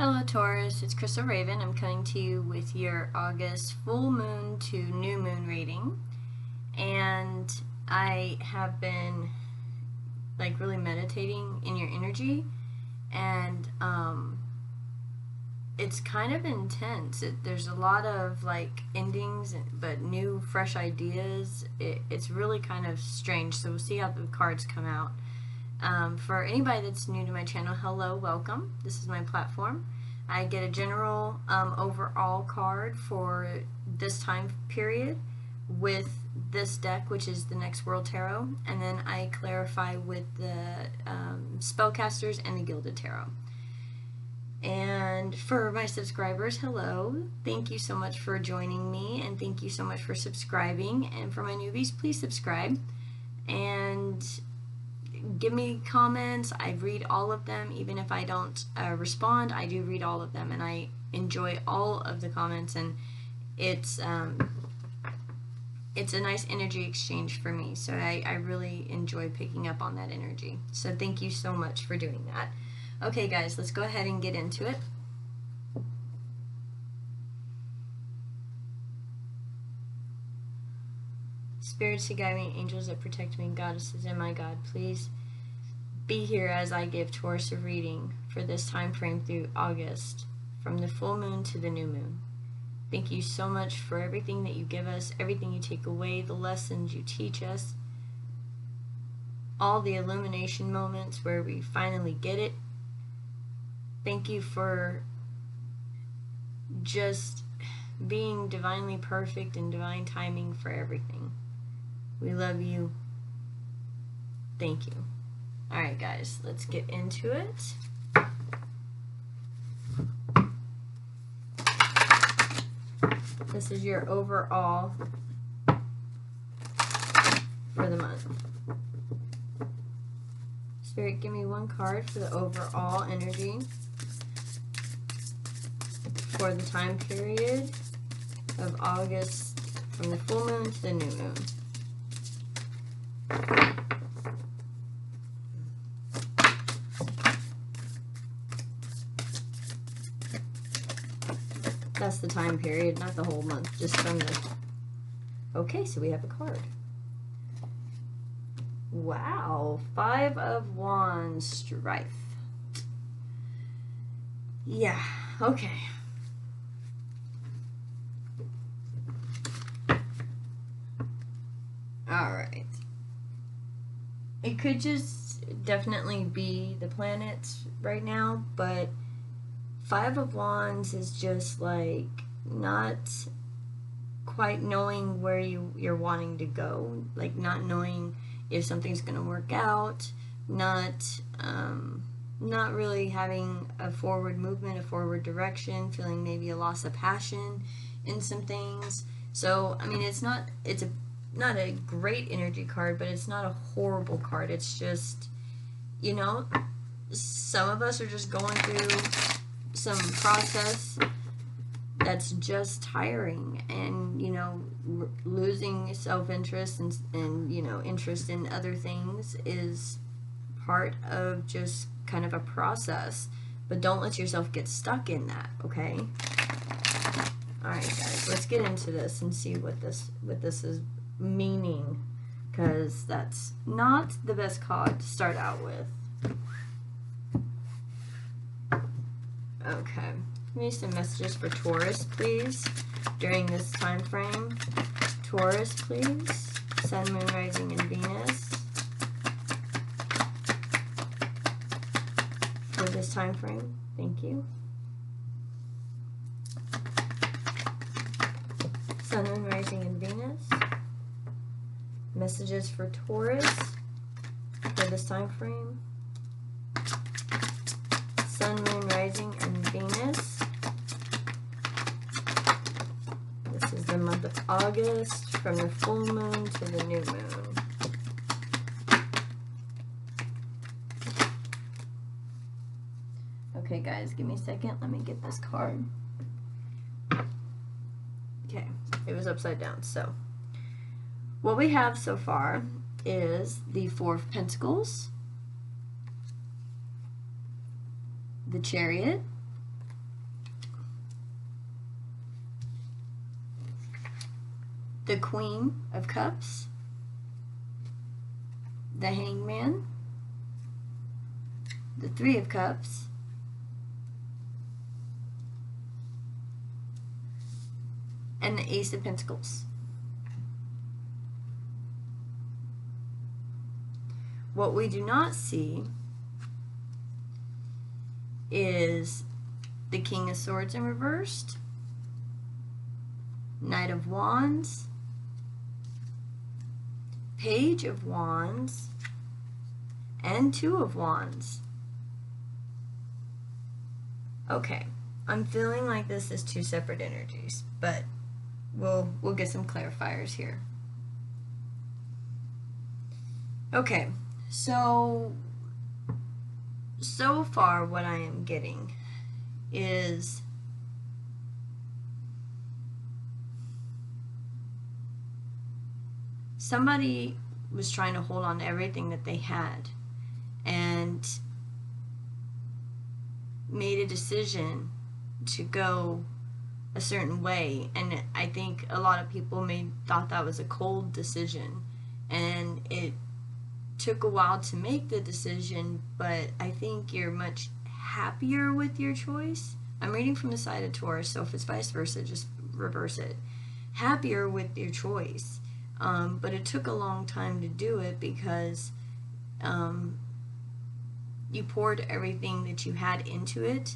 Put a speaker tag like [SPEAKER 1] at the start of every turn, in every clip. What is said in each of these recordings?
[SPEAKER 1] Hello Taurus, it's Crystal Raven. I'm coming to you with your August full moon to new moon reading. And I have been really meditating in your energy, and it's kind of intense. There's a lot of endings but new fresh ideas. It's really kind of strange, so we'll see how the cards come out. For anybody that's new to my channel, hello, welcome. This is my platform. I get a general overall card for this time period with this deck, which is the Next World Tarot, and then I clarify with the Spellcasters and the Gilded Tarot. And for my subscribers, hello. Thank you so much for joining me, and thank you so much for subscribing. And for my newbies, please subscribe and give me comments. I read all of them. Even if I don't respond, I do read all of them, and I enjoy all of the comments, and it's a nice energy exchange for me, so I really enjoy picking up on that energy. So thank you so much for doing that. Okay guys, let's go ahead and get into it. Spirits to guide me, angels that protect me, goddesses and my God, please be here as I give Taurus a reading for this time frame through August, from the full moon to the new moon. Thank you so much for everything that you give us, everything you take away, the lessons you teach us, all the illumination moments where we finally get it. Thank you for just being divinely perfect and divine timing for everything. We love you. Thank you. Alright guys, let's get into it. This is your overall for the month. Spirit, give me one card for the overall energy for the time period of August, from the full moon to the new moon. That's the time period, not the whole month, just from the... Okay, so we have a card. Wow, 5 of Wands, strife. Yeah, okay. Alright. It could just definitely be the planets right now, but 5 of Wands is just not quite knowing where you're wanting to go, not knowing if something's going to work out, not really having a forward movement, a forward direction, feeling maybe a loss of passion in some things. So I mean, it's not a great energy card, but it's not a horrible card. It's just, you know, some of us are just going through some process that's just tiring, and you know, losing self-interest and you know, interest in other things is part of just kind of a process, but don't let yourself get stuck in that, okay? Alright guys, let's get into this and see what this is meaning, because that's not the best card to start out with. Okay, give me some messages for Taurus, please, during this time frame. Taurus, please. Sun, Moon, Rising, and Venus. For this time frame. Thank you. Sun, Moon, Rising, and Venus. Messages for Taurus for this time frame. Sun, Moon, Rising, and Venus. This is the month of August, from the full moon to the new moon. Okay guys, give me a second. Let me get this card. Okay, it was upside down. So, what we have so far is the Four of Pentacles, the Chariot, the Queen of Cups, the Hangman, the Three of Cups, and the Ace of Pentacles. What we do not see is the King of Swords in reversed, Knight of Wands, Page of Wands, and Two of Wands. Okay, I'm feeling like this is two separate energies, but we'll get some clarifiers here. Okay, so far what I am getting is somebody was trying to hold on to everything that they had and made a decision to go a certain way, and I think a lot of people thought that was a cold decision, and it took a while to make the decision, but I think you're much happier with your choice. I'm reading from the side of Taurus, so if it's vice versa, just reverse it. Happier with your choice, but it took a long time to do it because you poured everything that you had into it,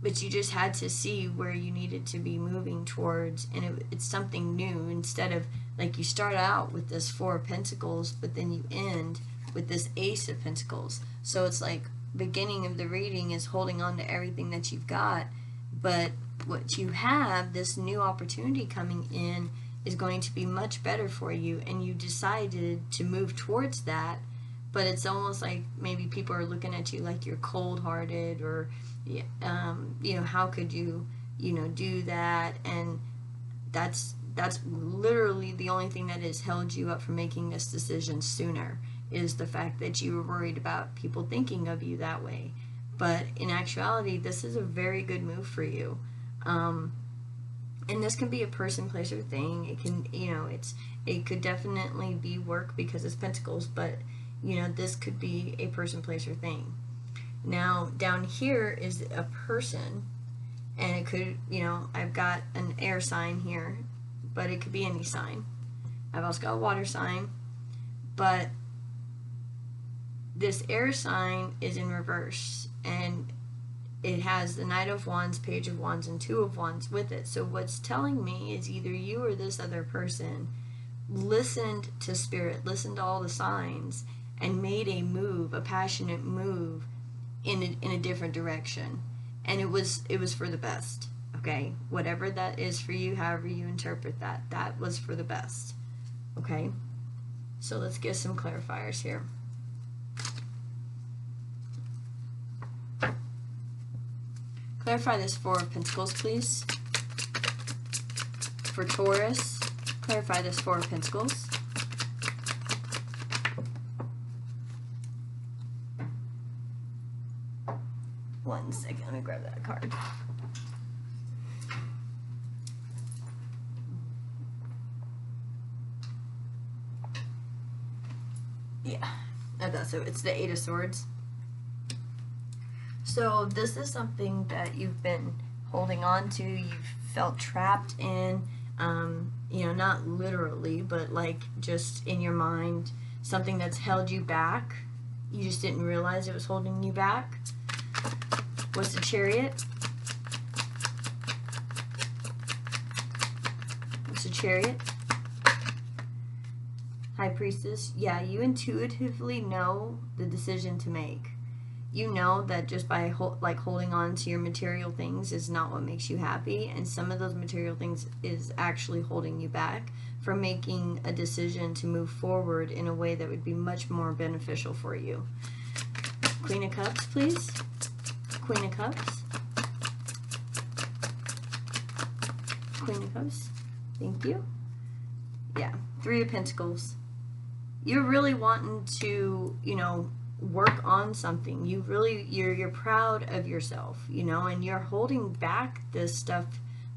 [SPEAKER 1] but you just had to see where you needed to be moving towards, and it's something new. Instead of, like, you start out with this Four of Pentacles, but then you end with this Ace of Pentacles. So it's like beginning of the reading is holding on to everything that you've got, but what you have, this new opportunity coming in, is going to be much better for you, and you decided to move towards that. But it's almost like maybe people are looking at you like you're cold-hearted, or you know, how could you, do that? And that's literally the only thing that has held you up from making this decision sooner, is the fact that you were worried about people thinking of you that way. But in actuality, this is a very good move for you. And this can be a person, place, or thing. It can, it could definitely be work because it's Pentacles, but this could be a person, place, or thing. Now, down here is a person, and it could, I've got an air sign here, but it could be any sign. I've also got a water sign, but this air sign is in reverse, and it has the Knight of Wands, Page of Wands, and Two of Wands with it. So what's telling me is either you or this other person listened to Spirit, listened to all the signs, and made a move, a passionate move, in a different direction, and it was for the best. Okay, whatever that is for you, however you interpret that was for the best. Okay, so let's get some clarifiers here. Clarify this Four of Pentacles, please. For Taurus, clarify this Four of Pentacles. One second, let me grab that card. Yeah, I thought so. It's the Eight of Swords. So this is something that you've been holding on to, you've felt trapped in, not literally, but like just in your mind, something that's held you back. You just didn't realize it was holding you back. What's the Chariot? What's the Chariot? High Priestess. Yeah, you intuitively know the decision to make. You know that just by holding on to your material things is not what makes you happy, and some of those material things is actually holding you back from making a decision to move forward in a way that would be much more beneficial for you. Queen of Cups, please. Queen of Cups. Queen of Cups. Thank you. Yeah. Three of Pentacles. You're really wanting to, work on something. You're proud of yourself, you know, and you're holding back this stuff,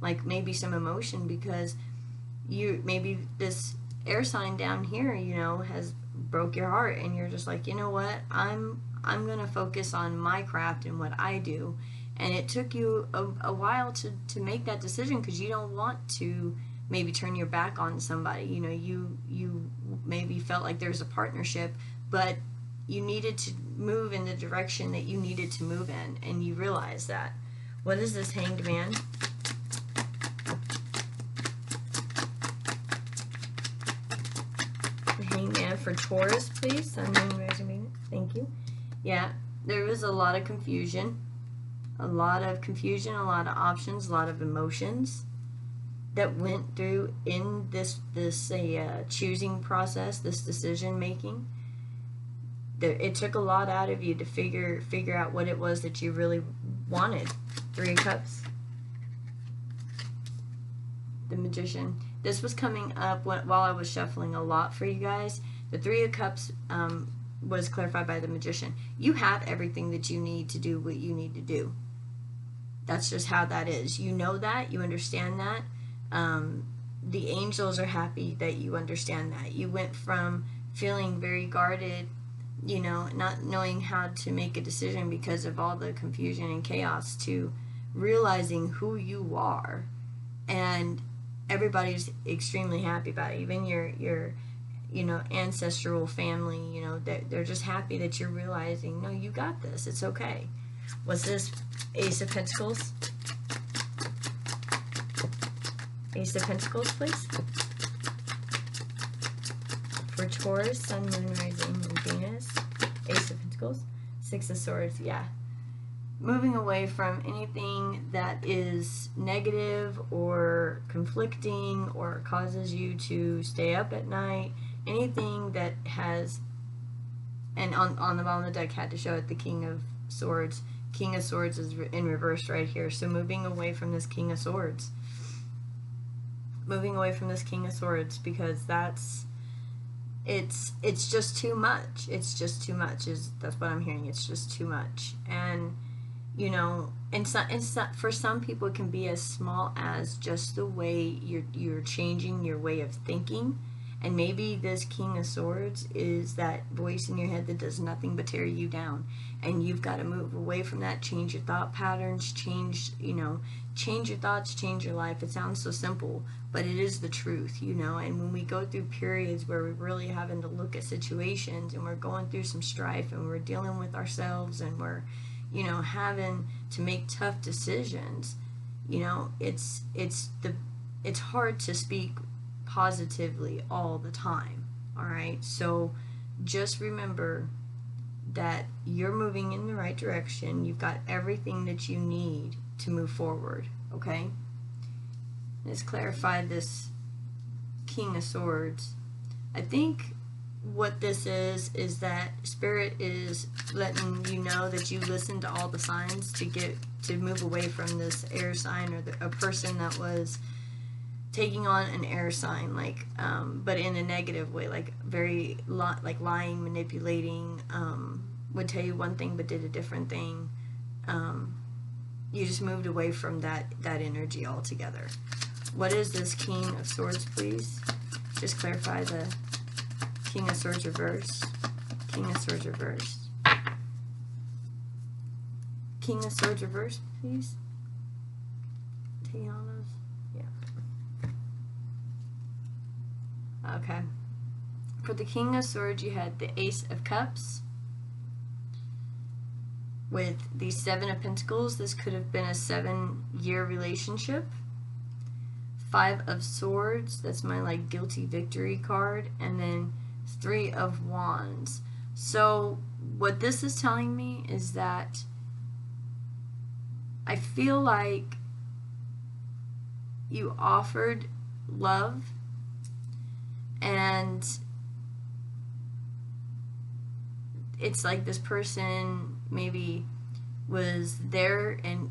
[SPEAKER 1] like maybe some emotion, because you maybe this air sign down here, you know, has broke your heart, and you're just like, you know what, I'm gonna focus on my craft and what I do. And it took you a while to make that decision, because you don't want to maybe turn your back on somebody. You know, you maybe felt like there's a partnership, but you needed to move in the direction that you needed to move in, and you realize that. What is this Hanged Man? The Hanged Man for Taurus, please. Sun, Moon, Rising, Venus. Thank you. Yeah, there was a lot of confusion. A lot of confusion, a lot of options, a lot of emotions that went through in this choosing process, this decision making. It took a lot out of you to figure out what it was that you really wanted. Three of Cups. The Magician. This was coming up while I was shuffling a lot for you guys. The Three of Cups was clarified by the Magician. You have everything that you need to do what you need to do. That's just how that is. You know that. You understand that. The angels are happy that you understand that. You went from feeling very guarded, you know, not knowing how to make a decision because of all the confusion and chaos, to realizing who you are. And everybody's extremely happy about it. Even your you know, ancestral family, you know, they're just happy that you're realizing, no, you got this. It's okay. What's this? Ace of Pentacles. Ace of Pentacles, please. For Taurus, Sun, Moon, Rising, and Venus. Ace of Pentacles. Six of Swords, yeah. Moving away from anything that is negative or conflicting or causes you to stay up at night. Anything that has, and on the bottom of the deck had to show it, the King of Swords. King of Swords is in reverse right here. So moving away from this King of Swords. Moving away from this King of Swords, because it's just too much. It's just too much. That's what I'm hearing. It's just too much. And you know, and for some people it can be as small as just the way you're changing your way of thinking. And maybe this King of Swords is that voice in your head that does nothing but tear you down. And you've got to move away from that, change your thought patterns, change your thoughts, change your life. It sounds so simple, but it is the truth, you know. And when we go through periods where we're really having to look at situations and we're going through some strife and we're dealing with ourselves and we're, you know, having to make tough decisions, you know, it's hard to speak positively all the time. All right, so just remember that you're moving in the right direction. You've got everything that you need to move forward. Okay, let's clarify this King of Swords. I think what this is that Spirit is letting you know that you listen to all the signs to move away from this air sign, or a person that was taking on an air sign, like but in a negative way, like very like lying, manipulating, would tell you one thing but did a different thing. You just moved away from that energy altogether. What is this King of Swords, please? Just clarify the King of Swords reverse. King of Swords reverse. King of Swords reverse, please. Tianos. Okay. For the King of Swords, you had the Ace of Cups with the Seven of Pentacles. This could have been a 7-year relationship. Five of Swords, that's my like guilty victory card, and then Three of Wands. So what this is telling me is that I feel like you offered love, and it's like this person maybe was there and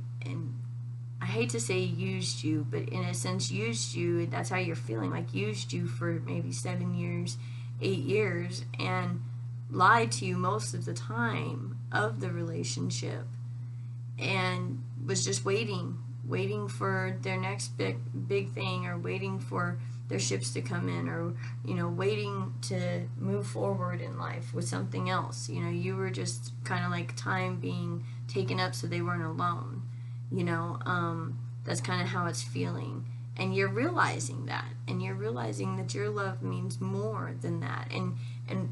[SPEAKER 1] I hate to say used you, but in a sense used you. That's how you're feeling, like used you for maybe 7 years, 8 years, and lied to you most of the time of the relationship, and was just waiting for their next big thing, or waiting for their ships to come in, or waiting to move forward in life with something else. You were just kind of like time being taken up so they weren't alone. That's kind of how it's feeling. And you're realizing that, and you're realizing that your love means more than that. And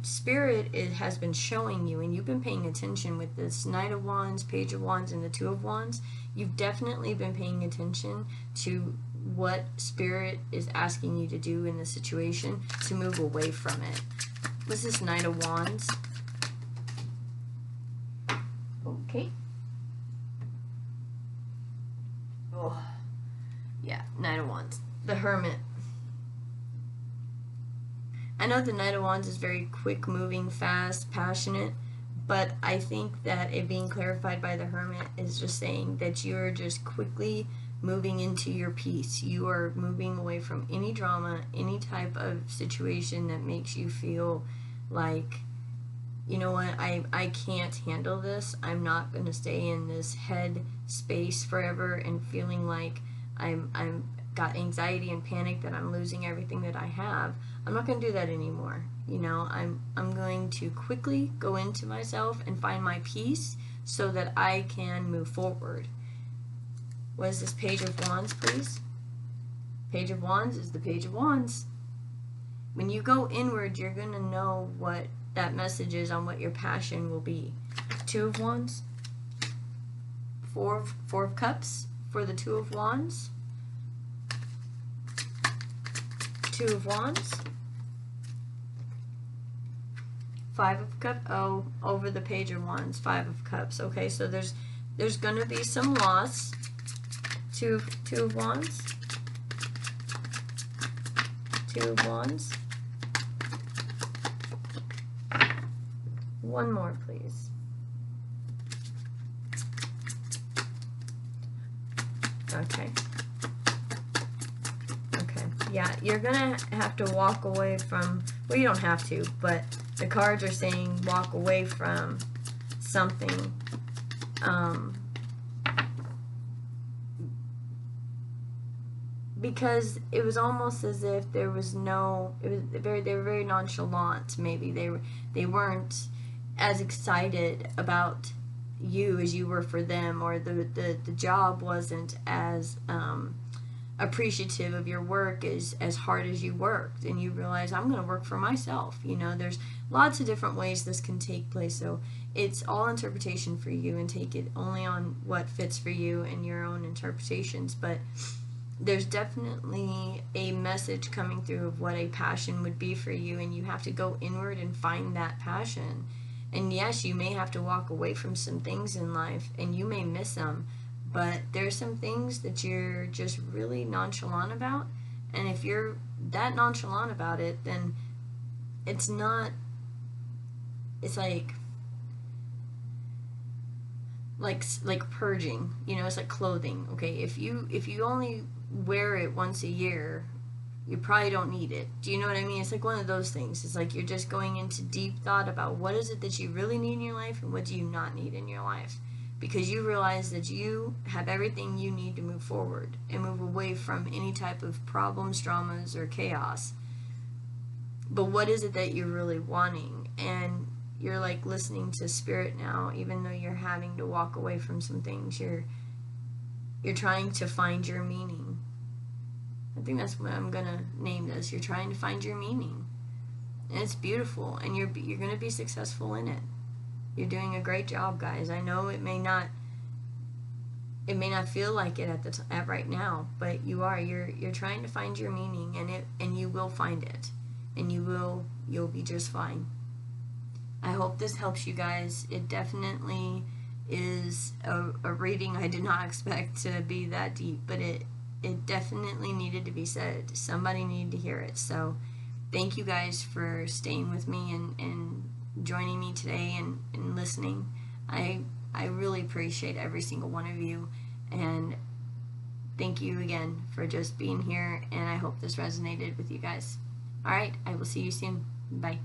[SPEAKER 1] Spirit has been showing you, and you've been paying attention with this Knight of Wands, Page of Wands, and the Two of Wands. You've definitely been paying attention to what Spirit is asking you to do in the situation, to move away from it. What's this Knight of Wands? Okay. Oh, yeah, Knight of Wands. The Hermit. I know the Knight of Wands is very quick moving, fast, passionate, but I think that it being clarified by the Hermit is just saying that you're just quickly moving into your peace. You are moving away from any drama, any type of situation that makes you feel like, you know what, I can't handle this. I'm not going to stay in this head space forever and feeling like I'm got anxiety and panic that I'm losing everything that I have. I'm not going to do that anymore. I'm going to quickly go into myself and find my peace so that I can move forward. What is this Page of Wands, please? Page of Wands is the Page of Wands. When you go inward, you're going to know what that message is on what your passion will be. Two of Wands. Four of Cups for the Two of Wands. Two of Wands. Five of Cups. Oh, over the Page of Wands. Five of Cups. Okay, so there's going to be some loss. Two of Wands. Two of Wands. One more, please. Okay. Okay. Yeah, you're gonna have to walk away from, well, you don't have to, but the cards are saying walk away from something. Because it was almost as if there was no, they were very nonchalant. Maybe they weren't as excited about you as you were for them, or the job wasn't as appreciative of your work as hard as you worked, and you realize, I'm going to work for myself. There's lots of different ways this can take place, so it's all interpretation for you, and take it only on what fits for you and your own interpretations. But there's definitely a message coming through of what a passion would be for you, and you have to go inward and find that passion. And yes, you may have to walk away from some things in life, and you may miss them, but there's some things that you're just really nonchalant about, and if you're that nonchalant about it, then it's not, it's like purging, it's like clothing. Okay, if you only wear it once a year, you probably don't need it. Do you know what I mean? It's like one of those things. It's like you're just going into deep thought about what is it that you really need in your life, and what do you not need in your life, because you realize that you have everything you need to move forward and move away from any type of problems, dramas, or chaos. But what is it that you're really wanting? And you're like listening to Spirit now, even though you're having to walk away from some things. You're trying to find your meaning. I think that's what I'm gonna name this. You're trying to find your meaning, and it's beautiful, and you're gonna be successful in it. You're doing a great job, guys. I know it may not feel like it at right now, but you are. You're trying to find your meaning, and you will find it, and you'll be just fine. I hope this helps you guys. It definitely is a reading I did not expect to be that deep, but it definitely needed to be said. Somebody needed to hear it. So thank you guys for staying with me and joining me today and listening. I really appreciate every single one of you, and thank you again for just being here, and I hope this resonated with you guys. Alright, I will see you soon. Bye.